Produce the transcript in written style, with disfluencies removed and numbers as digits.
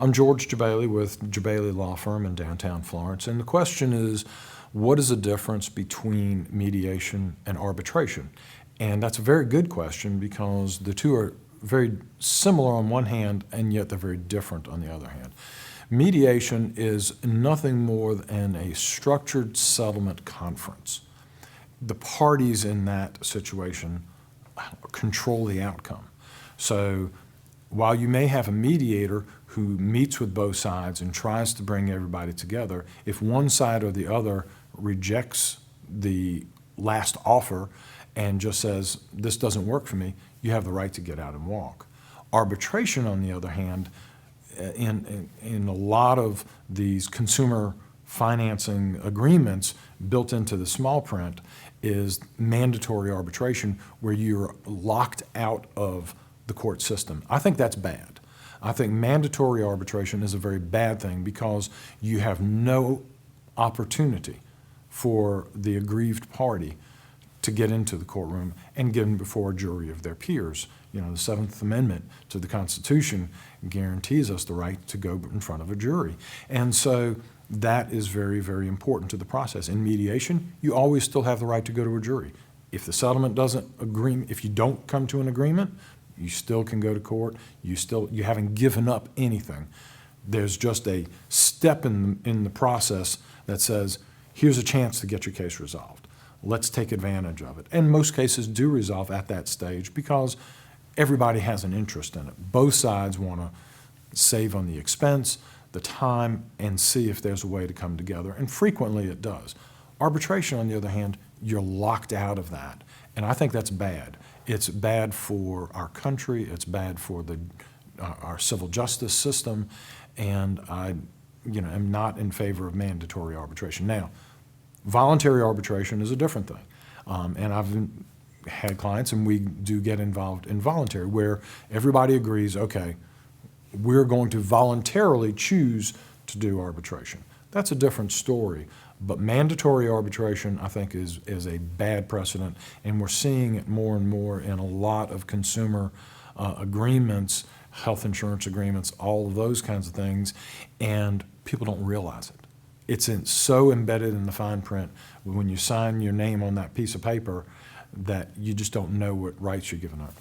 I'm George Jebaily with Jebaily Law Firm in downtown Florence, and the question is, what is the difference between mediation and arbitration? And that's a very good question because the two are very similar on one hand, and yet they're very different on the other hand. Mediation is nothing more than a structured settlement conference. The parties in that situation control the outcome. So while you may have a mediator who meets with both sides and tries to bring everybody together, if one side or the other rejects the last offer and just says, this doesn't work for me, you have the right to get out and walk. Arbitration, on the other hand, in a lot of these consumer financing agreements built into the small print is mandatory arbitration where you're locked out of the court system. I think that's bad. I think mandatory arbitration is a very bad thing because you have no opportunity for the aggrieved party to get into the courtroom and get in before a jury of their peers. You know, the Seventh Amendment to the Constitution guarantees us the right to go in front of a jury. And so that is very, very important to the process. In mediation, you always still have the right to go to a jury. If the settlement doesn't agree, if you don't come to an agreement, you still can go to court. You haven't given up anything. There's just a step in the process that says, here's a chance to get your case resolved. Let's take advantage of it. And most cases do resolve at that stage because everybody has an interest in it. Both sides want to save on the expense, the time, and see if there's a way to come together. And frequently it does. Arbitration, on the other hand, you're locked out of that. And I think that's bad. It's bad for our country. It's bad for our civil justice system. And I am not in favor of mandatory arbitration. Now, voluntary arbitration is a different thing. And I've had clients, and we do get involved in voluntary, where everybody agrees, okay, we're going to voluntarily choose to do arbitration. That's a different story. But mandatory arbitration, I think, is a bad precedent, and we're seeing it more and more in a lot of consumer agreements, health insurance agreements, all of those kinds of things, and people don't realize it. It's so embedded in the fine print when you sign your name on that piece of paper that you just don't know what rights you're giving up.